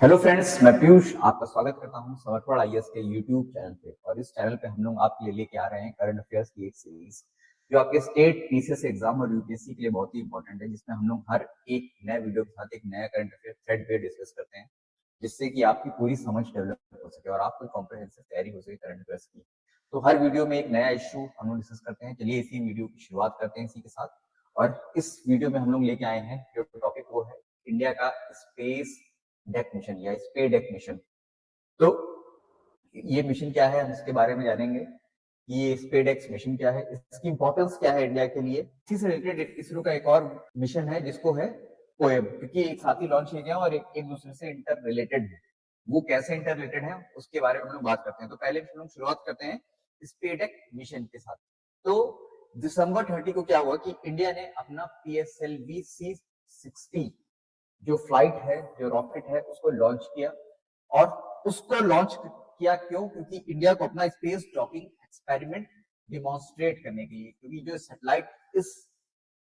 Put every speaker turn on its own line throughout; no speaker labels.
Hello friends, मैं पीयूष आपका स्वागत करता हूं समर्पण आईएएस के यूट्यूब चैनल पे। और इस चैनल पे हम लोग आपके लिए लेके आ रहे हैं करंट अफेयर्स की एक सीरीज जो आपके स्टेट पीसीएस एग्जाम और यूपीएससी के लिए बहुत ही इंपॉर्टेंट है, जिसमें हम लोग हर एक नए वीडियो के साथ एक नया करंट अफेयर थ्रेड पे डिस्कस करते हैं, जिससे कि आपकी पूरी समझ डेवलप हो सके और आपको कॉम्प्रिहेंसिव तैयारी हो सके करंट अफेयर्स की। तो हर वीडियो में एक नया इश्यू हम लोग डिस्कस करते हैं। चलिए इसी वीडियो की शुरुआत करते हैं इसी के साथ। और इस वीडियो में हम लोग लेके आए हैं जो टॉपिक वो है इंडिया का स्पेस डेक मिशन या स्पेस डेक मिशन। तो ये मिशन क्या है, हम इसके बारे में जानेंगे कि ये स्पेस डेक मिशन क्या है, इसकी इंपॉर्टेंस क्या है इंडिया के लिए। इसी से रिलेटेड इसरो का एक और मिशन है जिसको है पोएम, क्योंकि एक साथ ही लॉन्च किया गया और एक दूसरे से इंटर रिलेटेड है। वो कैसे इंटर रिलेटेड है उसके बारे में हम लोग बात करते हैं। तो पहले हम लोग शुरुआत करते हैं स्पेस डेक मिशन के साथ। तो दिसंबर 30 को क्या हुआ कि इंडिया ने अपना PSLV C-60 जो फ्लाइट है, जो रॉकेट है, उसको लॉन्च किया। और उसको लॉन्च किया क्यों? क्योंकि इंडिया को अपना स्पेस डॉकिंग एक्सपेरिमेंट डिमॉन्स्ट्रेट करने के लिए, क्योंकि जो सैटेलाइट इस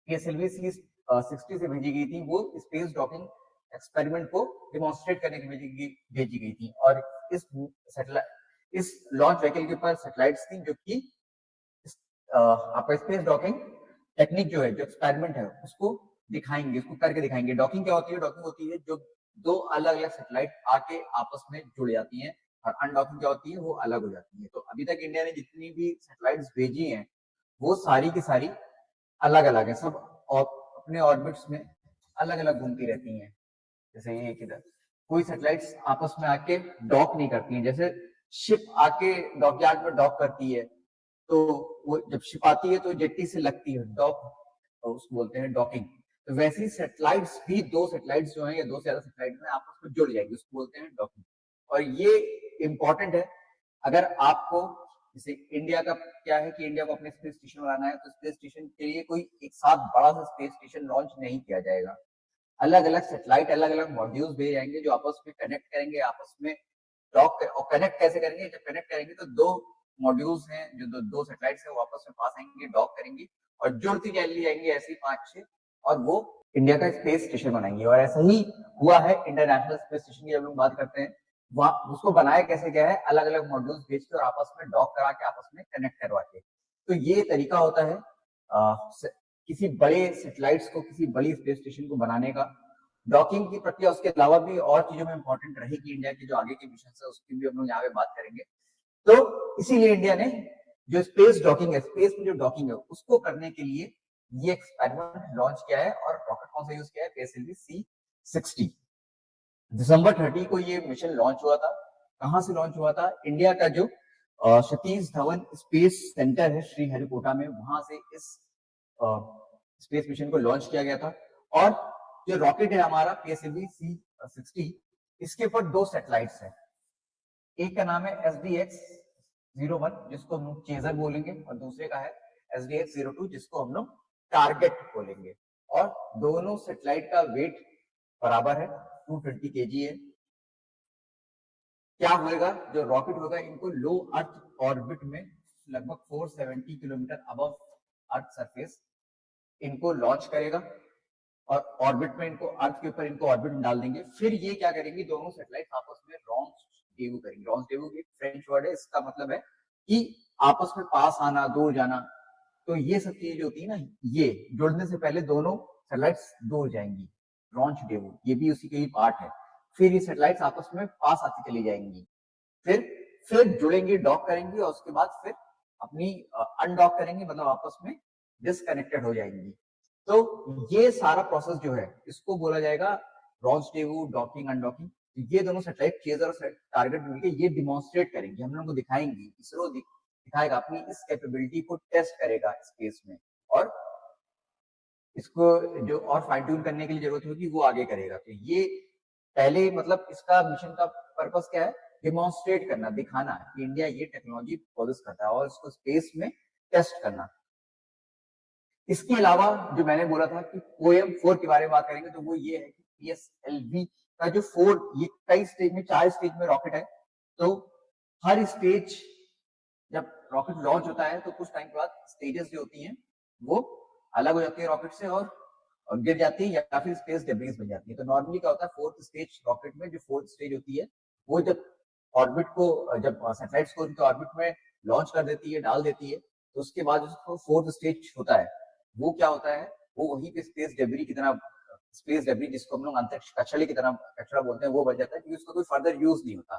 PSLV C-60 से भेजी गई थी वो स्पेस डॉकिंग एक्सपेरिमेंट को डिमॉन्स्ट्रेट करने के लिए भेजी गई थी। और इस सैटेलाइट इस लॉन्च व्हीकल के ऊपर सैटेलाइट्स थी जो कि आपका स्पेस डॉकिंग टेक्निक जो है, जो एक्सपेरिमेंट है, उसको दिखाएंगे, उसको करके दिखाएंगे। डॉकिंग क्या होती है? डॉकिंग होती है जो दो अलग अलग सैटेलाइट आके आपस में जुड़ जाती हैं। और अनडॉकिंग क्या होती है? वो अलग हो जाती है। तो अभी तक इंडिया ने जितनी भी सैटेलाइट्स भेजी हैं वो सारी की सारी अलग अलग है, सब और अपने ऑर्बिट्स में अलग अलग घूमती रहती हैं। जैसे ये किधर कोई सैटेलाइट्स आपस में आके डॉक नहीं करती हैं। जैसे शिप आके डॉकयार्ड में डॉक करती है, तो वो जब शिप आती है तो जेट्टी से लगती है, डॉक, उसको बोलते हैं डॉकिंग। तो वैसे ही सैटेलाइट्स भी, दो सैटेलाइट्स जो हैं या दो से ज्यादा सैटेलाइट में आपस में जुड़ जाएंगे, उसको बोलते हैं डॉकिंग। और ये इंपॉर्टेंट है। अगर आपको जैसे इंडिया का क्या है कि इंडिया को अपने स्पेस स्टेशन बनाना है, तो स्पेस स्टेशन के लिए कोई एक साथ बड़ा सा स्पेस स्टेशन लॉन्च नहीं किया जाएगा। अलग अलग सैटेलाइट, अलग अलग मॉड्यूल्स भेजे जाएंगे जो आपस में कनेक्ट करेंगे, आपस में डॉक। और कनेक्ट कैसे करेंगे? जब कनेक्ट करेंगे तो दो मॉड्यूल्स हैं, जो दो सैटेलाइट्स हैं, वो आपस में पास आएंगे, डॉक करेंगी और जुड़ती चली जाएंगी ऐसी 5-6, और वो इंडिया का स्पेस स्टेशन बनाएंगे। और ऐसा ही हुआ है इंटरनेशनल स्पेस स्टेशन की जब हम बात करते हैं, वहां उसको बनाया कैसे गया है? अलग अलग मॉड्यूल्स भेज के और आपस में डॉक करा के, आपस में कनेक्ट करवा के। तो ये तरीका होता है किसी बड़े सैटेलाइट्स को, किसी बड़ी स्पेस स्टेशन को बनाने का। डॉकिंग की प्रक्रिया उसके अलावा भी और चीजों में इंपॉर्टेंट रहेगी इंडिया की जो आगे के मिशन है, उसकी भी हम लोग यहाँ पे बात करेंगे। तो इसीलिए इंडिया ने जो स्पेस डॉकिंग है, स्पेस में जो डॉकिंग है, उसको करने के लिए ये एक्सपेरिमेंट लॉन्च किया है। और रॉकेट कौन सा यूज किया है? PSLV C-60। दिसंबर 30 को ये मिशन लॉन्च हुआ था। कहां से लॉन्च हुआ था? इंडिया का जो सतीश धवन स्पेस सेंटर है श्रीहरिकोटा में, वहां से इस स्पेस मिशन को लॉन्च किया गया था। और जो रॉकेट है हमारा PSLV C-60, इसके ऊपर दो सैटेलाइट्स हैं। एक का नाम है SDX-01 जिसको हम लोग चेजर बोलेंगे, और दूसरे का है SDX-02 जिसको हम लोग टारगेट बोलेंगे। और दोनों सैटेलाइट का वेट बराबर है, 220 kg है। क्या होगा? जो रॉकेट होगा इनको लो अर्थ ऑर्बिट में लगभग 470 किलोमीटर अबव अर्थ सरफेस इनको लॉन्च करेगा। और ऑर्बिट में इनको, अर्थ के ऊपर इनको ऑर्बिट में डाल देंगे। फिर ये क्या करेंगे? दोनों सैटेलाइट आपस में रॉन्डेवू करेंगे। रॉन्डेवू एक फ्रेंच वर्ड है, इसका मतलब है कि आपस में पास आना, दूर जाना। तो ये सब चीजें जो होती है ना, ये जुड़ने से पहले दोनों सैटेलाइट्स दूर जाएंगी, रॉन्डेवू, ये भी उसी के ही पार्ट है। फिर ये सैटेलाइट्स आपस में पास आती चली जाएंगी, फिर जुड़ेंगी, डॉक करेंगी, और उसके बाद फिर अपनी अनडॉक करेंगी, मतलब आपस में डिसकनेक्टेड हो जाएंगी। तो ये सारा प्रोसेस जो है इसको बोला जाएगा रॉन्डेवू, डॉकिंग, अनडॉकिंग। ये दोनों सैटेलाइट चेजर और टारगेट मिलकर ये डिमॉन्स्ट्रेट करेंगे, हम लोगों को दिखाएंगे, इसरो दिखाएगा, अपनी इस कैपेबिलिटी को टेस्ट करेगा स्पेस में। और इसको जो और फाइन ट्यून करने की जरूरत होगी वो आगे करेगा। तो ये पहले, मतलब इसका मिशन का पर्पस क्या है? डिमॉन्स्ट्रेट करना, दिखाना कि इंडिया ये टेक्नोलॉजी पॉजेस करता है, और इसको स्पेस में टेस्ट करना। इसके अलावा जो मैंने बोला था कि पोएम 4 के बारे में बात करेंगे, तो वो ये है कि PSLV का जो 4, ये कई स्टेज में, 4 स्टेज में रॉकेट है। तो हर स्टेज, जब रॉकेट लॉन्च होता है तो कुछ टाइम के बाद स्टेजेस जो होती हैं वो अलग हो जाती है रॉकेट से। और और गिर जाती है या फिर स्पेस डेब्रीज बन जाती है। तो नॉर्मली क्या होता है, फोर्थ स्टेज रॉकेट में, जो फोर्थ स्टेज होती है वो जब ऑर्बिट को, जब सैटेलाइट्स को उनके ऑर्बिट में लॉन्च कर देती है, डाल देती है, तो उसके बाद उसको फोर्थ स्टेज होता है, वो क्या होता है, वो वहीं पे स्पेस डेब्री की तरह, स्पेस डेब्री जिसको हम लोग अंतरिक्ष कचरे की तरह कचरा बोलते हैं, वो बन जाता है, क्योंकि उसका कोई फर्दर यूज नहीं होता।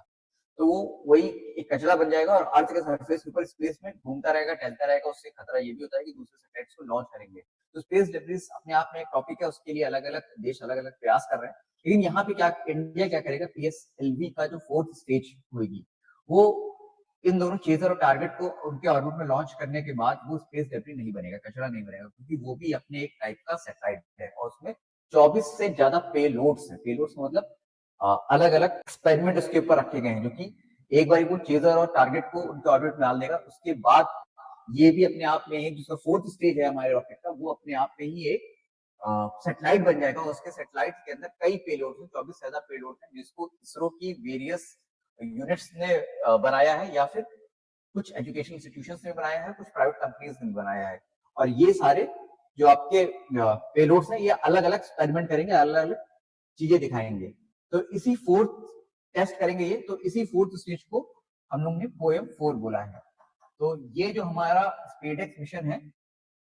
तो वो वही एक कचरा बन जाएगा और अर्थ के सरफेस के ऊपर स्पेस में घूमता रहेगा, टहलता रहेगा। उससे खतरा ये भी होता है कि दूसरे सैटेलाइट्स को लॉन्च करेंगे। तो स्पेस डेब्रिस अपने आप में एक टॉपिक है, उसके लिए अलग अलग देश अलग अलग प्रयास कर रहे हैं। लेकिन यहाँ पे क्या इंडिया क्या करेगा, पीएसएलवी का जो फोर्थ स्टेज होगी, वो इन दोनों चेजर और टारगेट को उनके ऑर्बिट में लॉन्च करने के बाद वो स्पेस डेब्रिस नहीं बनेगा, कचरा नहीं बनेगा, क्योंकि वो भी अपने एक टाइप का सैटेलाइट है और उसमें 24 से ज्यादा पेलोड्स है। पेलोड्स मतलब अलग अलग एक्सपेरिमेंट उसके ऊपर रखे गए हैं, जो कि एक बार वो चेजर और टारगेट को उनके ऑर्बिट में डाल देगा। उसके बाद ये भी अपने आप में एक, जिसका फोर्थ स्टेज है हमारे रॉकेट का, वो अपने आप में ही एक सैटेलाइट बन जाएगा। उसके सैटेलाइट के अंदर कई पेलोड हैं, 24 से ज्यादा पेलोड हैं, जिसको इसरो की वेरियस यूनिट्स ने बनाया है, या फिर कुछ एजुकेशन इंस्टीट्यूशंस ने बनाया है, कुछ प्राइवेट कंपनीज ने बनाया है। और ये सारे जो आपके पेलोड्स हैं, ये अलग अलग एक्सपेरिमेंट करेंगे, अलग अलग चीजें दिखाएंगे। तो इसी फोर्थ टेस्ट करेंगे ये, तो इसी फोर्थ स्टेज को हम लोग ने पोएम 4 बोला है। तो ये जो हमारा स्पेसएक्स मिशन है,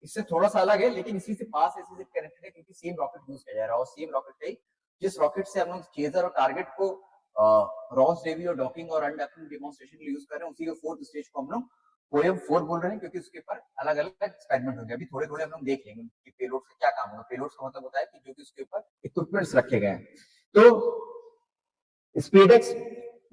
इससे थोड़ा सा अलग है, लेकिन इसी से पास है, इसी से कनेक्टेड है, क्योंकि सेम रॉकेट यूज किया जा रहा है। और सेम रॉकेट है जिस रॉकेट से हम लोग चेजर और टारगेट को रॉस डेवी और डॉकिंग और अनडॉकिंग डेमोन्स्ट्रेशन के लिए यूज कर रहे हैं, उसी के फोर्थ स्टेज को हम लोग पोएम 4 बोल रहे हैं, क्योंकि उसके ऊपर अलग अलग एक्सपेरिमेंट होंगे। अभी थोड़े थोड़े हम लोग देख लेंगे कि पेलोड से क्या काम होगा। पेलोड का मतलब होता है कि जो कि उसके ऊपर इक्विपमेंट्स रखे गए हैं। तो स्पेसएक्स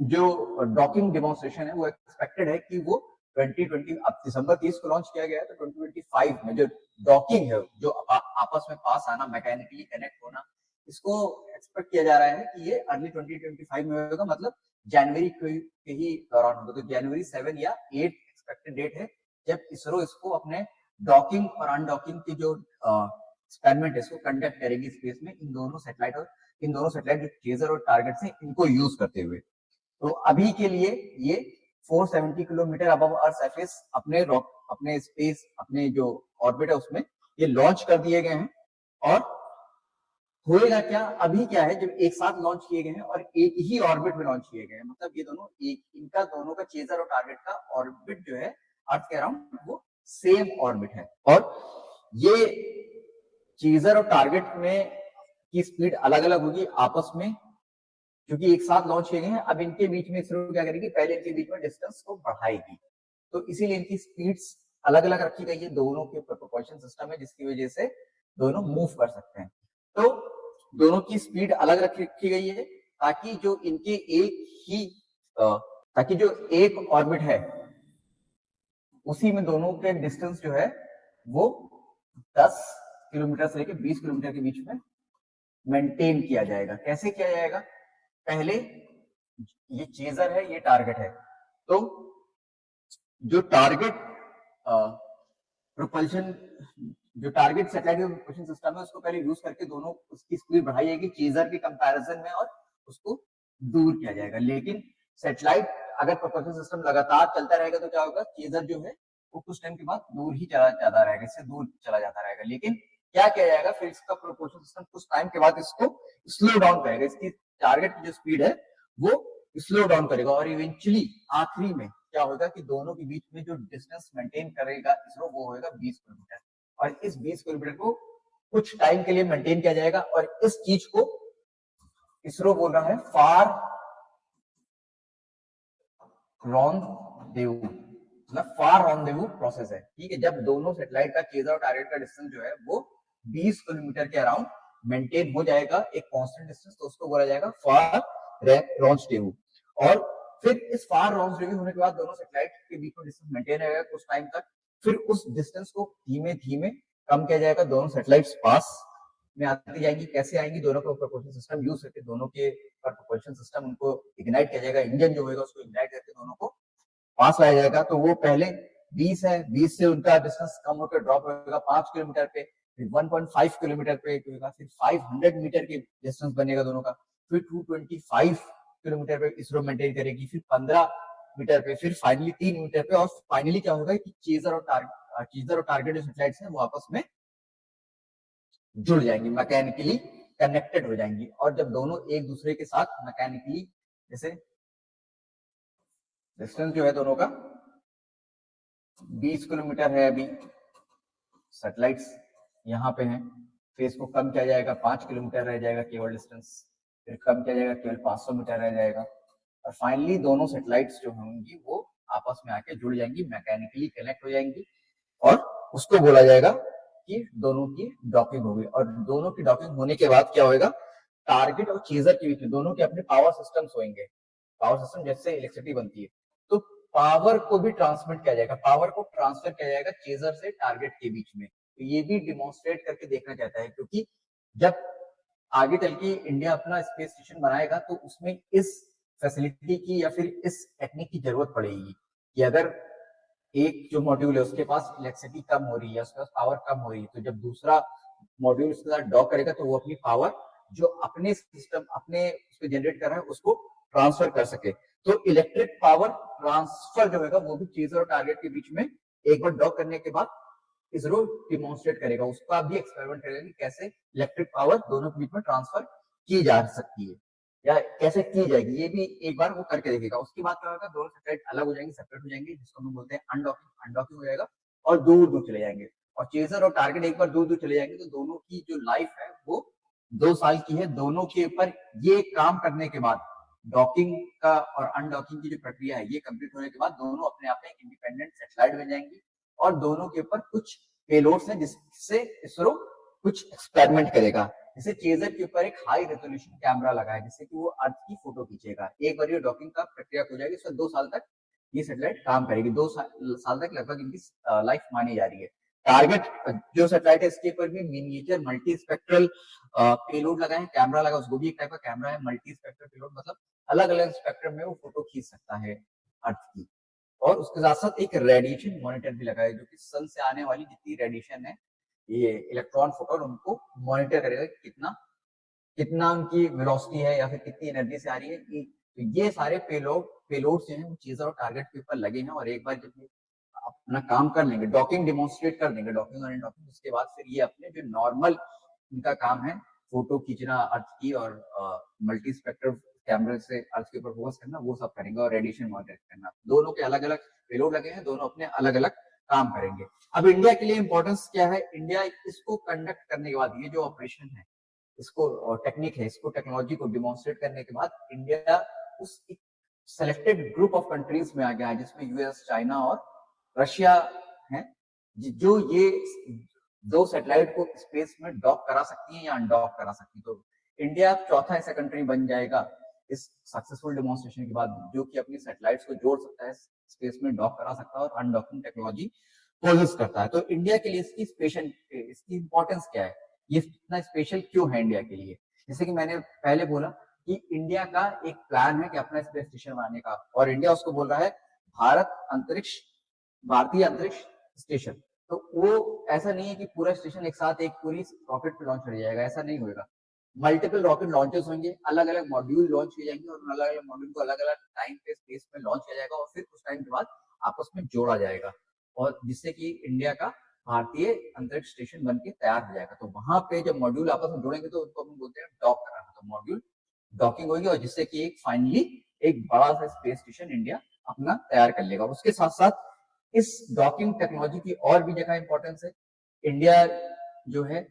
जो डॉकिंग डेमोन्स्ट्रेशन है, वो एक्सपेक्टेड है कि वो 2020, अब दिसंबर 30 को लॉन्च किया गया है, तो 2025 में जो डॉकिंग है, जो आपस में पास आना, मैकेनिकली कनेक्ट होना, इसको एक्सपेक्ट किया जा रहा है कि ये अर्ली 2025 में होगा, मतलब जनवरी के ही दौरान होगा। तो जनवरी 7 या 8 एक्सपेक्टेड डेट है, जब इसरो इसको अपने डॉकिंग और अनडॉकिंग की जो एक्सपेरिमेंट है, इसको कंडक्ट करेगी स्पेस में, इन दोनों सैटेलाइट जो चेजर और टारगेट है, इनको यूज करते हुए। तो अभी के लिए ये 470 किलोमीटर अबव अर्थ सरफेस अपने स्पेस, अपने जो ऑर्बिट है उसमें ये लॉन्च कर दिए गए हैं। और होएगा क्या, अभी क्या है, जब एक साथ लॉन्च किए गए हैं और एक ही ऑर्बिट में लॉन्च किए गए हैं, मतलब ये दोनों एक, इनका दोनों का चेजर और टारगेट का ऑर्बिट जो है अर्थ के अराउंड, वो सेम ऑर्बिट है। और ये चेजर और टारगेट में की स्पीड अलग अलग होगी आपस में, क्योंकि एक साथ लॉन्च किए गए हैं। अब इनके बीच में इसरो क्या करेगी, पहले इनके बीच में डिस्टेंस को बढ़ाएगी, तो इसीलिए इनकी स्पीड्स अलग अलग रखी गई है। दोनों के ऊपर प्रोपल्शन सिस्टम है, जिसकी वजह से दोनों मूव कर सकते हैं। तो दोनों की स्पीड अलग रखी गई है, ताकि जो इनके ताकि जो एक ऑर्बिट है, उसी में दोनों के डिस्टेंस जो है वो 10 किलोमीटर से लेकर 20 किलोमीटर के बीच में मेंटेन किया जाएगा। कैसे किया जाएगा, पहले ये चेजर है, ये टारगेट है, तो जो टारगेट प्रोपल्शन, जो टारगेट सैटेलाइट प्रोपल्शन सिस्टम है, उसको पहले यूज करके दोनों उसकी स्पीड बढ़ाई जाएगी चेजर के कंपैरिजन में, और उसको दूर किया जाएगा। लेकिन सैटेलाइट अगर प्रोपल्शन सिस्टम लगातार चलता रहेगा, तो क्या होगा, चेजर जो है वो कुछ टाइम के बाद दूर ही चला जाता रहेगा, इससे दूर चला जाता रहेगा। लेकिन क्या किया जाएगा, फिर इसका प्रोपल्शन सिस्टम कुछ टाइम के बाद इसको स्लो डाउन करेगा, इसकी टारगेट की जो स्पीड है वो स्लो डाउन करेगा, और इवेंचुअली आखिरी में क्या होगा कि दोनों के बीच में जो डिस्टेंस मेंटेन करेगा इसरो, वो होगा 20 किलोमीटर। और इस 20 किलोमीटर को कुछ टाइम के लिए मेंटेन किया जाएगा, और इस चीज को इसरो बोल रहा है फार रॉन्डेवू, मतलब फार रॉन्डेवू प्रोसेस है। ठीक है, जब दोनों सैटेलाइट का चेजर और टारगेट का डिस्टेंस जो है वो 20 किलोमीटर के अराउंड मेंटेन हो जाएगा, एक कांस्टेंट डिस्टेंस, तो उसको बोला जाएगा फार रॉन्डेवू। और फिर इस फार रॉन्डेवू होने के बाद दोनों सैटेलाइट के बीच में डिस्टेंस मेंटेन रहेगा कुछ टाइम तक। फिर उस डिस्टेंस को धीमे धीमे कम किया जाएगा, दोनों सैटेलाइट्स पास में आती जाएंगी। कैसे आएंगी, दोनों का प्रोपल्शन सिस्टम यूज करके, दोनों के प्रोपल्शन सिस्टम उनको इग्नाइट किया जाएगा, इंजन जो होगा उसको इग्नाइट करके दोनों को पास लाया जाएगा। तो वो पहले 20 है, 20 से उनका डिस्टेंस कम होकर ड्रॉप होगा 5 किलोमीटर पे, फिर 1.5 किलोमीटर पे होगा, फिर 500 मीटर के डिस्टेंस बनेगा दोनों का, फिर 225 किलोमीटर पे इसरो मेंटेन करेगी, फिर 15 मीटर पे, फिर फाइनली 3 मीटर पे। और फाइनली क्या होगा कि चेजर और टारगेट जो सैटेलाइट्स हैं वो आपस में जुड़ जाएंगी, मैकेनिकली कनेक्टेड हो जाएंगी। और जब दोनों एक दूसरे के साथ मैकेनिकली, जैसे डिस्टेंस जो है दोनों का 20 किलोमीटर है, अभी सैटेलाइट्स यहाँ पे हैं, फिर इसको कम किया जाएगा 5 किलोमीटर रह जाएगा केवल डिस्टेंस, फिर कम किया जाएगा केवल 500 मीटर रह जाएगा, और फाइनली दोनों सैटेलाइट्स जो होंगी वो आपस में आके जुड़ जाएंगी, मैकेनिकली कनेक्ट हो जाएंगी, और उसको बोला जाएगा कि दोनों की डॉकिंग होगी। और दोनों की डॉकिंग होने के बाद क्या होगा, टारगेट और चेजर के बीच में दोनों के अपने पावर सिस्टम्स होंगे। पावर सिस्टम जैसे इलेक्ट्रिसिटी बनती है, तो पावर को भी ट्रांसमिट किया जाएगा, पावर को ट्रांसफर किया जाएगा चेजर से टारगेट के बीच में। तो ये भी डिमोन्स्ट्रेट करके देखना चाहता है, क्योंकि जब आगे चल के इंडिया अपना स्पेस स्टेशन बनाएगा तो उसमें इस फैसिलिटी की या फिर इस टेक्निक की जरूरत पड़ेगी कि अगर एक जो मॉड्यूल है उसके पास इलेक्ट्रिसिटी कम हो रही है, उसके पास पावर कम हो रही है, तो जब दूसरा मॉड्यूल उसके साथ डॉक करेगा तो वो अपनी पावर जो अपने सिस्टम अपने उस पर जनरेट कर रहा है उसको ट्रांसफर कर सके। तो इलेक्ट्रिक पावर ट्रांसफर जो है वो भी चीजर और टारगेट के बीच में एक बार डॉक करने के बाद इसरो डिमोन्स्ट्रेट करेगा, उसका भी एक्सपेरिमेंट करेगा कि कैसे इलेक्ट्रिक पावर दोनों के बीच में ट्रांसफर की जा सकती है या कैसे की जाएगी, ये भी एक बार वो करके देखेगा। उसकी बात क्या होगा, दोनों सैटेलाइट अलग हो जाएंगे, सेपरेट हो जाएंगे, जिसको हम बोलते हैं अनडॉकिंग, अनडॉकिंग हो जाएगा और दूर दूर चले जाएंगे। और चेजर और टारगेट एक बार दूर दूर चले जाएंगे तो दोनों की जो लाइफ है वो 2 साल की है। दोनों के ऊपर ये काम करने के बाद डॉकिंग का और अनडॉकिंग की जो प्रक्रिया है ये कंप्लीट होने के बाद दोनों अपने आप में एक इंडिपेंडेंट सैटेलाइट बन जाएंगी और दोनों के ऊपर कुछ पेलोड्स हैं जिससे इसरो कुछ एक्सपेरिमेंट करेगा। जैसे चेजर के ऊपर एक हाई रेजोल्यूशन कैमरा लगा है जिससे कि वो अर्थ की फोटो खींचेगा। एक बार ये डॉकिंग का प्रक्रिया हो जाएगी उसमें 2 साल तक ये सैटेलाइट काम करेगी, 2 साल तक लगभग इनकी लाइफ मानी जा रही है। टारगेट जो सैटेलाइट है इसके ऊपर भी मिनिएचर मल्टी स्पेक्ट्रल पेलोड लगा है, कैमरा लगा, उसको भी एक टाइप का कैमरा है, मल्टी स्पेक्ट्रल पेलोड मतलब अलग अलग स्पेक्ट्रम में वो फोटो खींच सकता है अर्थ की। और उसके साथ साथ एक रेडिएशन मॉनिटर भी लगा है जो कि सन से आने वाली जितनी रेडिएशन है, ये इलेक्ट्रॉन फोटोन उनको मॉनिटर करेगा कितना कितना उनकी वेलोसिटी है या फिर कितनी एनर्जी से आ रही है। तो ये सारे पेलोड जो है वो चीजें और टारगेट के ऊपर लगे हैं और एक बार जब अपना काम कर लेंगे, डॉकिंग डिमोन्स्ट्रेट कर देंगे, डॉकिंग और अनडॉकिंग, उसके बाद फिर ये अपने जो नॉर्मल इनका काम है फोटो खींचना अर्थ की और मल्टी स्पेक्ट्रल कैमरे से अर्थ के ऊपर फोकस करना वो सब करेंगे और रेडिएशन मॉनिटर करना। दोनों के अलग अलग पेलोड लगे हैं, दोनों अपने अलग अलग काम करेंगे। अब इंडिया के लिए इंपॉर्टेंस क्या है, इंडिया इसको कंडक्ट करने के बाद ये जो ऑपरेशन है इसको टेक्निक है, इसको टेक्नोलॉजी को डिमोन्स्ट्रेट करने के बाद इंडिया उस सेलेक्टेड ग्रुप ऑफ कंट्रीज में आ गया है जिसमें यूएस, चाइना और रशिया है जो ये 2 सैटेलाइट को स्पेस में डॉक करा सकती है या अनडॉक करा सकती है। तो इंडिया चौथा ऐसा कंट्री बन जाएगा इस सक्सेसफुल डेमोन्स्ट्रेशन के बाद जो कि अपनी सैटेलाइट्स को जोड़ सकता है, स्पेस में डॉक करा सकता है और अनडॉकिंग टेक्नोलॉजी पोजेस करता है। तो इंडिया के लिए इसकी इंपॉर्टेंस क्या है, ये इतना स्पेशल क्यों है इंडिया के लिए? जैसे कि मैंने पहले बोला कि इंडिया का एक प्लान है कि अपना स्पेस स्टेशन बनाने का, और इंडिया उसको बोल रहा है भारतीय अंतरिक्ष स्टेशन। तो वो ऐसा नहीं है कि पूरा स्टेशन एक साथ एक पूरी रॉकेट पे लॉन्च कर जाएगा, ऐसा नहीं होगा। मल्टीपल रॉकेट लॉन्चेस होंगे, अलग अलग मॉड्यूल लॉन्च किए जाएंगे और अलग अलग मॉड्यूल को अलग अलग टाइम पे स्पेस में लॉन्च किया जाएगा और फिर कुछ टाइम के बाद आपस में जोड़ा जाएगा और जिससे कि इंडिया का भारतीय अंतरिक्ष स्टेशन बन के तैयार हो जाएगा। तो वहां पे जब मॉड्यूल आपस में जोड़ेंगे तो उनको हम बोलते हैं डॉक कराना। तो मॉड्यूल डॉकिंग होगी और जिससे कि एक फाइनली एक बड़ा सा स्पेस स्टेशन इंडिया अपना तैयार कर लेगा। उसके साथ साथ इस डॉकिंग टेक्नोलॉजी की और भी जगह इंपॉर्टेंस है। इंडिया जो है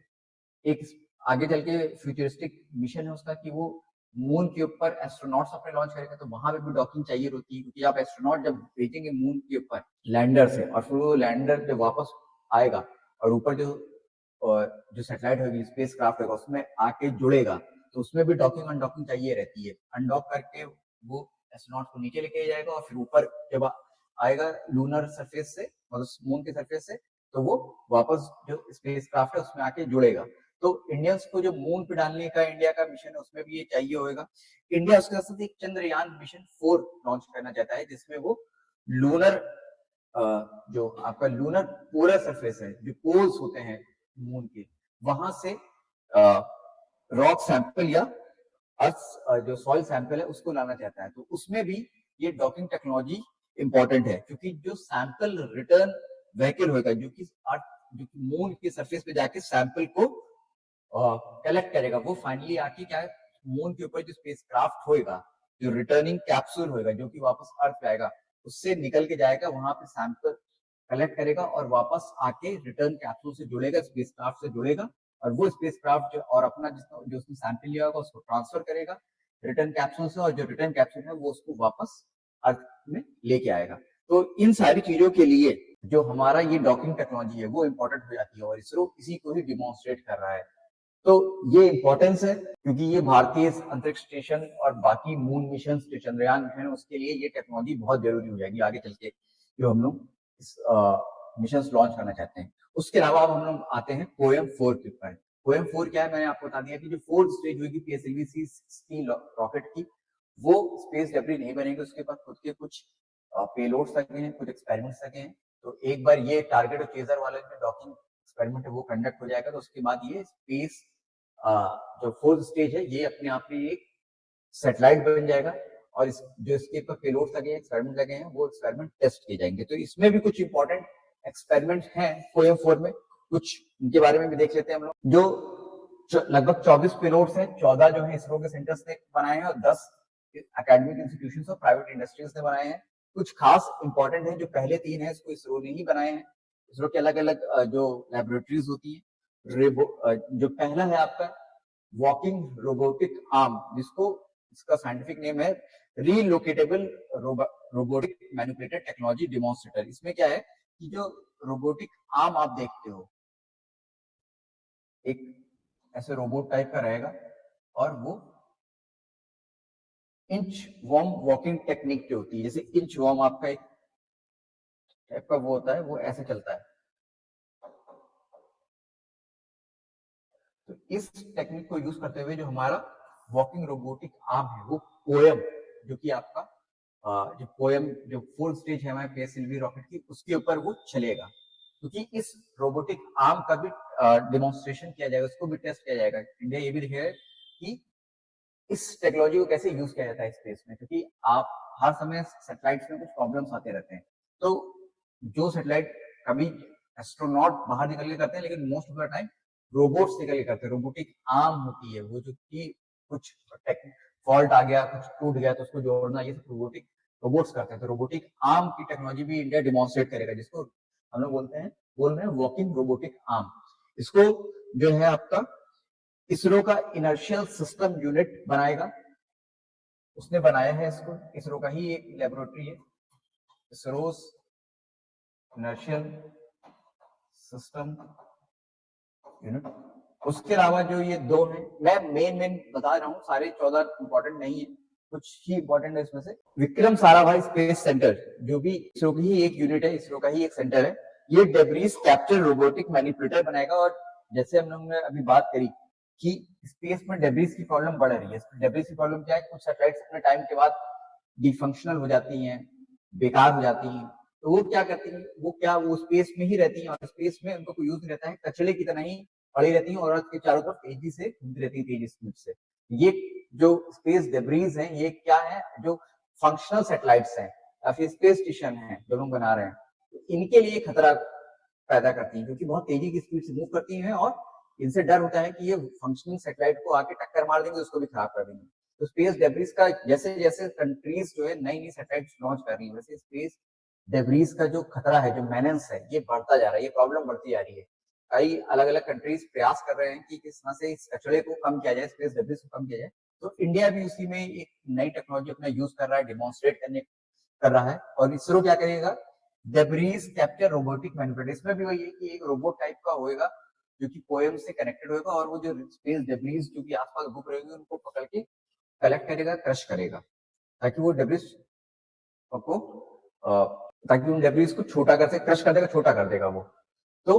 एक आगे चल के फ्यूचरिस्टिक मिशन है उसका कि वो मून के ऊपर एस्ट्रोनॉट्स अपने लॉन्च करेगा, तो वहां पे भी डॉकिंग चाहिए होती है क्योंकि आप एस्ट्रोनॉट जब भेजेंगे मून के ऊपर लैंडर से और फिर वो लैंडर जब वापस आएगा और ऊपर जो सैटेलाइट होगी, स्पेस क्राफ्ट होगा, उसमें आके जुड़ेगा, तो उसमें भी डॉकिंग अनडॉकिंग चाहिए रहती है। अनडॉक करके वो एस्ट्रोनॉट को नीचे लेके जाएगा और फिर ऊपर जब आएगा लूनर सरफेस से मतलब मून के सरफेस से, तो वो वापस जो स्पेस क्राफ्ट है उसमें आके जुड़ेगा। तो इंडियंस को जो मून पे डालने का इंडिया का मिशन है उसमें भी ये चाहिए होगा। इंडिया उसके साथ एक चंद्रयान मिशन 4 लॉन्च करना चाहता है जिसमें वो लूनर जो आपका लूनर पूरा सरफेस है, जो पोल्स होते हैं मून के, वहां से रॉक सैंपल या अर्थ जो सॉइल सैंपल है उसको लाना चाहता है। तो उसमें भी ये डॉकिंग टेक्नोलॉजी इंपॉर्टेंट है क्योंकि जो सैंपल रिटर्न व्हीकल होगा जो कि मून के सरफेस पे जाके सैंपल को कलेक्ट करेगा, वो फाइनली आके क्या है, मून के ऊपर जो स्पेस क्राफ्ट होएगा, जो रिटर्निंग कैप्सूल होएगा, जो कि वापस अर्थ पे आएगा, उससे निकल के जाएगा, वहां पे सैंपल कलेक्ट करेगा और वापस आके रिटर्न कैप्सूल से जुड़ेगा, स्पेस क्राफ्ट से जुड़ेगा, और वो स्पेस क्राफ्ट जो और अपना जो उसने सैंपल लिया होगा उसको ट्रांसफर करेगा रिटर्न कैप्सूल से, और जो रिटर्न कैप्सूल है वो उसको वापस अर्थ में लेके आएगा। तो इन सारी चीजों के लिए जो हमारा ये डॉकिंग टेक्नोलॉजी है वो इंपॉर्टेंट हो जाती है, और इसरो इसी को ही डिमॉन्स्ट्रेट कर रहा है। तो ये इंपॉर्टेंस है क्योंकि ये भारतीय अंतरिक्ष स्टेशन और बाकी मून मिशन, जो चंद्रयान मिशन है, उसके लिए ये टेक्नोलॉजी बहुत जरूरी हो जाएगी आगे चल के, जो हम लोग इस मिशन लॉन्च करना चाहते हैं। उसके अलावा अब हम लोग आते हैं पोएम 4 के ऊपर। पोएम 4 क्या है, मैंने आपको बता दिया कि जो फोर्थ स्टेज होगी पीएसएलवी C-16 रॉकेट की, वो स्पेस डेब्रिस नहीं बनेगी, उसके पास खुद के कुछ पेलोड्स लगे हैं, कुछ एक्सपेरिमेंट्स लगे हैं। तो एक बार ये टारगेट और चेजर वाला जो डॉकिंग एक्सपेरिमेंट है वो कंडक्ट हो जाएगा, तो उसके बाद ये स्पेस जो फोर्थ स्टेज है ये अपने आप में एक सैटेलाइट बन जाएगा, और जो इसके ऊपर पेलोड्स लगे हैं, एक्सपेरिमेंट लगे हैं, वो एक्सपेरिमेंट टेस्ट किए जाएंगे। तो इसमें भी कुछ इंपॉर्टेंट एक्सपेरिमेंट हैं पोएम 4 में, कुछ इनके बारे में भी देख लेते हैं हम लोग। जो लगभग 24 पेलोड्स हैं, 14 जो है इसरो के सेंटर्स ने बनाए हैं, और 10 एकेडमिक इंस्टीट्यूशंस और प्राइवेट इंडस्ट्रीज ने बनाए हैं। कुछ खास इंपॉर्टेंट है, जो पहले 3 है इसको इसरो ने ही बनाए हैं। इसरो के अलग अलग जो लेबोरेटरीज होती है, जो पहला है आपका वॉकिंग रोबोटिक आर्म, जिसको इसका साइंटिफिक नेम है relocatable robotic manipulated technology demonstrator. इसमें क्या है कि जो रोबोटिक आर्म आप देखते हो, एक ऐसे रोबोट टाइप का रहेगा, और वो इंच वॉर्म वॉकिंग टेक्निक जो होती है, जैसे इंच वॉर्म आपका एक टाइप का वो होता है, वो ऐसे चलता है। तो इस टेक्निक को यूज करते हुए जो हमारा वॉकिंग रोबोटिक आर्म है, वो पोएम, जो कि आपका जो पोएम जो फोर्थ स्टेज है हमारे पीएसएलवी रॉकेट की, उसके ऊपर वो चलेगा। क्योंकि इस रोबोटिक आर्म का भी डेमोन्स्ट्रेशन किया जाएगा, उसको भी टेस्ट किया जाएगा। इंडिया ये भी दिखेगा कि इस टेक्नोलॉजी को कैसे यूज किया जाता है स्पेस में, क्योंकि आप हर समय सैटेलाइट्स में कुछ प्रॉब्लम्स आते रहते हैं। तो जो सैटेलाइट कभी एस्ट्रोनॉट बाहर निकल के करते हैं, लेकिन most of the time robots निकल के करते हैं। रोबोटिक आर्म होती है वो, जो कि कुछ फॉल्ट आ गया, कुछ टूट गया, तो उसको जोड़ना, ये सब रोबोट्स करते हैं। तो रोबोटिक आर्म की टेक्नोलॉजी भी इंडिया डिमॉन्स्ट्रेट करेगा, जिसको हम लोग बोल रहे हैं वॉकिंग रोबोटिक आर्म। इसको जो है आपका इसरो का इनर्शियल सिस्टम यूनिट बनाएगा, उसने बनाया है इसको, इसरो का ही एक लेबोरेटरी है, इसरो इनर्शियल सिस्टम यूनिट। उसके अलावा जो ये 2 हैं, मैं मेन बता रहा हूँ, सारे 14 इंपॉर्टेंट नहीं है, कुछ ही इंपॉर्टेंट है इसमें से। विक्रम साराभाई स्पेस सेंटर, जो भी इसरो की ही एक यूनिट है, इसरो का ही एक सेंटर है, ये डेब्रिस कैप्चर रोबोटिक मैनिपुलेटर बनाएगा। और जैसे हम लोगों ने अभी बात करी कि स्पेस में डेब्रिस की प्रॉब्लम बढ़ रही है, डेब्रिस की प्रॉब्लम क्या है, कुछ सैटेलाइट्स अपने टाइम के बाद डिफंक्शनल हो जाती हैं, बेकार हो जाती हैं। तो वो क्या करती है, वो स्पेस में ही रहती है, और स्पेस में उनको कोई यूज नहीं रहता है, कचरे की तरह ही पड़ी रहती है, और अर्थ के चारों तरफ तेजी से घूमती रहती है, तेजी स्पीड से। ये जो स्पेस डेब्रीज हैं, ये क्या है, जो फंक्शनल सैटेलाइट्स हैं या फिर स्पेस स्टेशन हैं जो लोग बना रहे हैं, तो इनके लिए खतरा पैदा करती है, क्योंकि बहुत तेजी की स्पीड से मूव करती हैं, और इनसे डर होता है कि ये फंक्शनिंग सैटेलाइट को आके टक्कर मार देंगे, उसको भी खराब कर देंगे। तो स्पेस डेब्रिस का जैसे जैसे कंट्रीज जो है नई नई सैटेलाइट लॉन्च कर रही है, वैसे स्पेस डेब्रिस का जो खतरा है, जो मेनेंस है, ये बढ़ता जा रहा है, ये प्रॉब्लम बढ़ती जा रही है। कई अलग अलग कंट्रीज प्रयास कर रहे हैं कि किस तरह से इस कचरे को कम किया जाए, स्पेस डेब्रिस को कम किया जाए। तो इंडिया भी उसी में एक नई टेक्नोलॉजी अपना यूज कर रहा है, डिमॉन्स्ट्रेट कर रहा है। और इसरो क्या करेगा, डेब्रिस कैप्चर रोबोटिक मैनिपुलेटर, इसमें भी वही है कि एक रोबोट टाइप का होएगा, जो कि पोएम से कनेक्टेड होगा, और वो जो स्पेस डेब्रिस जो कि आसपास घूम रहे होंगे, उनको पकड़ के कलेक्ट करेगा, क्रश करेगा, ताकि वो डेब्रिस को ताकि उन डेब्रिस को छोटा कर से क्रश कर देगा, छोटा कर देगा वो। तो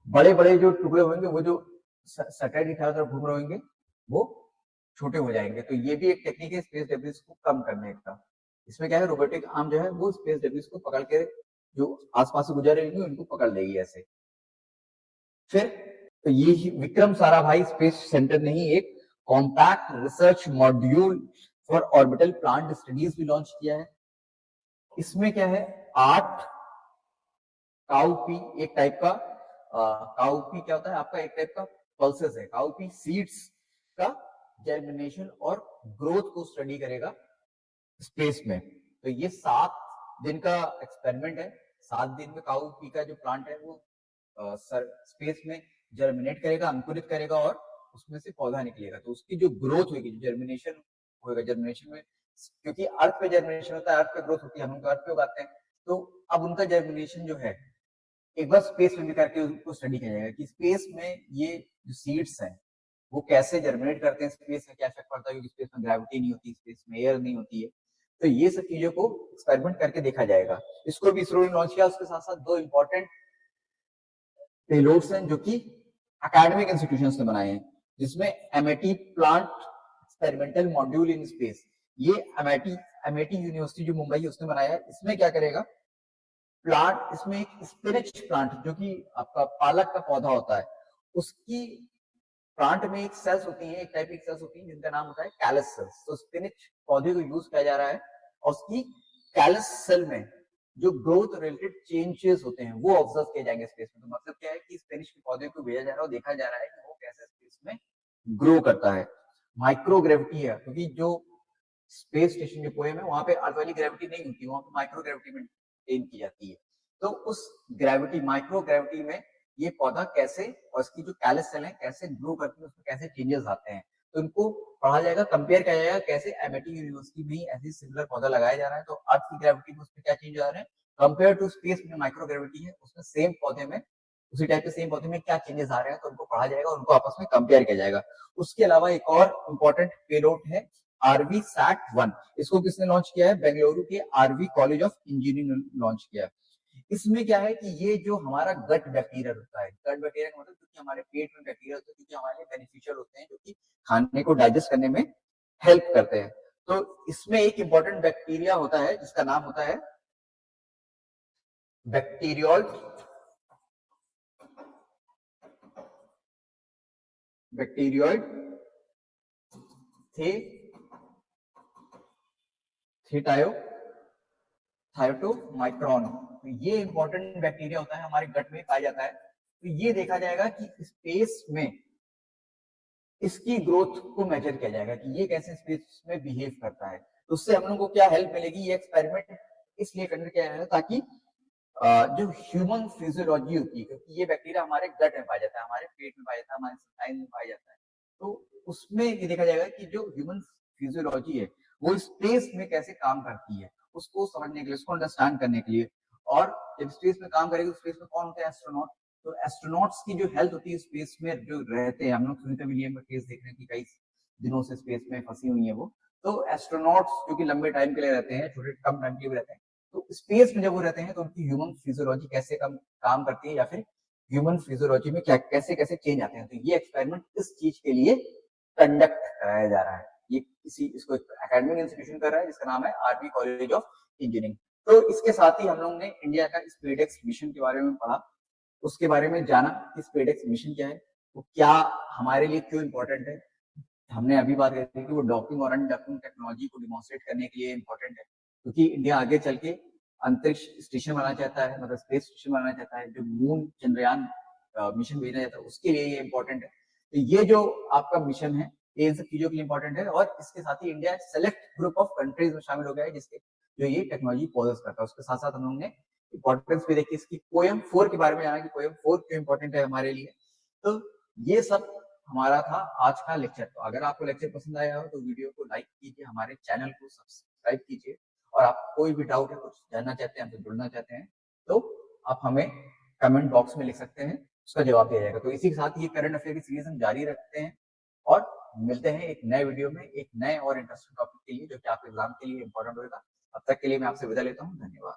बड़े बड़े जो टुकड़े होंगे, वो जो सैटेलाइट की चारों तरफ घूम रहे होंगे, वो छोटे हो जाएंगे। तो ये भी एक टेक्निक है स्पेस डेब्रिस को कम करने का। इसमें क्या है, रोबोटिक आर्म जो है वो स्पेस डेब्रिस को पकड़ के जो आसपास से गुजर रही होंगे उनको पकड़ लेगी ऐसे। फिर तो ये विक्रम साराभाई स्पेस सेंटर ने ही एक compact research module for orbital plant studies भी लॉन्च किया है। इसमें क्या है, 8 काउपी, एक टाइप का काउपी क्या होता है आपका, एक टाइप का पल्सेस है, काउपी सीड्स का जर्मिनेशन और ग्रोथ को स्टडी करेगा स्पेस में। तो ये 7 दिन का एक्सपेरिमेंट है। 7 दिन में काउपी का जो प्लांट है वो स्पेस में जर्मिनेट करेगा, अंकुरित करेगा और उसमें से पौधा निकलेगा। तो उसकी जो ग्रोथ होगी, जो जर्मिनेशन होगा, जर्मिनेशन में क्योंकि अर्थ पे जर्मिनेशन होता है, अर्थ पे ग्रोथ होती है, हम लोग अर्थ पे उगाते हैं। तो अब उनका जर्मिनेशन जो है एक बार स्पेस में भी करके उसको स्टडी किया जाएगा कि स्पेस में ये जो सीड्स हैं वो कैसे जर्मिनेट करते हैं, स्पेस में क्या इफेक्ट पड़ता है, क्योंकि स्पेस में ग्रेविटी नहीं होती, स्पेस में एयर नहीं होती है। तो ये सब चीजों को एक्सपेरिमेंट करके देखा जाएगा। इसको भी इसरो ने लॉन्च किया। उसके साथ साथ 2 इंपॉर्टेंट पेलोड्स हैं जो कि एकेडमिक इंस्टीट्यूशंस ने बनाए हैं, जिसमें MIT plant experimental module in space, ये एमआईटी यूनिवर्सिटी जो मुंबई है उसने बनाया है। इसमें क्या करेगा, प्लांट, इसमें एक स्पिनच प्लांट जो कि आपका पालक का पौधा होता है, उसकी प्लांट में एक सेल्स होती है, एक टाइप की सेल्स होती है जिनका नाम होता है कैलस सेल्स। तो स्पिनच पौधे को यूज किया जा रहा है और उसकी कैलस सेल में जो ग्रोथ रिलेटेड चेंजेस होते हैं वो ऑब्जर्व किए जाएंगे स्पेस में। तो मतलब क्या है कि स्पेनिश के पौधे को भेजा जा रहा है और देखा जा रहा है कि वो कैसे स्पेस में ग्रो करता है। माइक्रोग्रेविटी है, क्योंकि जो स्पेस स्टेशन जो पोएम है वहां पे अर्थ वाली ग्रेविटी नहीं होती, वहां पे माइक्रोग्रेविटी में मेंटेन की जाती है। तो उस ग्रेविटी, माइक्रोग्रेविटी में ये पौधा कैसे और इसकी जो कैलस सेल है कैसे ग्रो करती है, उसमें कैसे चेंजेस आते हैं, तो इनको पढ़ा जाएगा, कंपेयर किया जाएगा कैसे एमआईटी यूनिवर्सिटी में ऐसी सिमिलर पौधा लगाया जा रहा है। तो अर्थ की ग्रेविटी में उसमें क्या चेंज आ रहे हैं कंपेयर टू स्पेस में माइक्रोग्रेविटी है, उसमें सेम पौधे में, उसी टाइप के सेम पौधे में क्या चेंजेस आ रहे हैं, तो उनको पढ़ा जाएगा और उनको आपस में कंपेयर किया जाएगा। उसके अलावा एक और इंपॉर्टेंट पेलोड है आरवी सैट-1। इसको किसने लॉन्च किया है, बेंगलुरु के आरवी कॉलेज ऑफ इंजीनियरिंग ने लॉन्च किया है। इसमें क्या है कि ये जो हमारा गट बैक्टीरिया होता है, गट बैक्टीरिया का मतलब क्योंकि हमारे पेट में बैक्टीरिया होते हैं, क्योंकि हमारे बेनिफिशियल होते हैं, जो कि खाने को डाइजेस्ट करने में हेल्प करते हैं। तो इसमें एक इंपॉर्टेंट बैक्टीरिया होता है जिसका नाम होता है बैक्टीरियोइड थायोटोमाइक्रोन। तो ये इंपॉर्टेंट बैक्टीरिया होता है, हमारे गट में पाया जाता है। तो ये देखा जाएगा कि स्पेस में इसकी ग्रोथ को मेजर किया जाएगा कि ये कैसे स्पेस में बिहेव करता है। तो उससे हम लोग को क्या हेल्प मिलेगी, ये एक्सपेरिमेंट इसलिए करने किया जाएगा ताकि जो ह्यूमन फिजियोलॉजी होती है, क्योंकि ये बैक्टीरिया हमारे गट में पाया जाता है, हमारे पेट में पाया जाता है, हमारे स्टाइन में पाया जाता है। तो उसमें ये देखा जाएगा कि जो ह्यूमन फिजियोलॉजी है वो स्पेस में कैसे काम करती है, उसको समझने के लिए, उसको अंडरस्टैंड करने के लिए। और जब स्पेस में काम करेगी तो स्पेस में कौन होते हैं, एस्ट्रोनॉट। तो एस्ट्रोनॉट्स की जो हेल्थ होती है स्पेस में जो रहते हैं, हम लोग सुनीता विलियम का केस देख रहे हैं कि कई दिनों से स्पेस में फंसी हुई है वो। तो एस्ट्रोनॉट्स जो कि लंबे टाइम के लिए रहते हैं, छोटे कम टाइम के लिए रहते हैं, तो स्पेस में जब वो रहते हैं तो उनकी ह्यूमन फिजियोलॉजी कैसे काम करती है, या फिर ह्यूमन फिजियोलॉजी में क्या कैसे कैसे चेंज आते हैं। तो ये एक्सपेरिमेंट इस चीज के लिए कंडक्ट कराया जा रहा है। ये इसको एकेडमिक इंस्टीट्यूशन कर रहा है जिसका नाम है आरवी कॉलेज ऑफ इंजीनियरिंग। तो इसके साथ ही हम लोग ने इंडिया का स्पेसएक्स मिशन के बारे में पढ़ा, उसके बारे में जाना कि स्पेसएक्स मिशन क्या है, वो क्या हमारे लिए क्यों इंपॉर्टेंट है। हमने अभी बात करी थी कि वो डॉकिंग और अनडॉकिंग टेक्नोलॉजी को डिमॉन्स्ट्रेट करने के लिए इंपॉर्टेंट है, क्योंकि इंडिया आगे चल के अंतरिक्ष स्टेशन बनाना चाहता है, मतलब स्पेस स्टेशन बनाना चाहता है, जो मून चंद्रयान मिशन भेजना चाहता है उसके लिए ये इंपॉर्टेंट है। तो ये जो आपका मिशन है ये इन सब चीजों के लिए इंपॉर्टेंट है, और इसके साथ ही India select group of countries में शामिल हो गया है जिसके जो ये टेक्नोलॉजी पॉजेस करता है। उसके साथ साथ हम लोग ने इंपॉर्टेंस भी देखी इसकी, पोएम 4 के बारे में जाना कि पोएम 4 क्यों इंपॉर्टेंट है हमारे लिए। तो ये सब हमारा था आज का लेक्चर। तो अगर आपको लेक्चर पसंद आया हो तो वीडियो को लाइक कीजिए, हमारे चैनल को सब्सक्राइब कीजिए, और आप कोई भी डाउट है, कुछ जानना चाहते हैं, हमसे जुड़ना चाहते हैं, तो आप हमें कमेंट बॉक्स में लिख सकते हैं, उसका जवाब दिया जाएगा। तो इसी के साथ ये करंट अफेयर की सीरीज हम जारी रखते हैं और मिलते हैं एक नए वीडियो में एक नए और इंटरेस्टिंग टॉपिक के लिए जो कि आपके एग्जाम के लिए इंपॉर्टेंट होगा। अब तक के लिए मैं आपसे विदा लेता हूँ, धन्यवाद।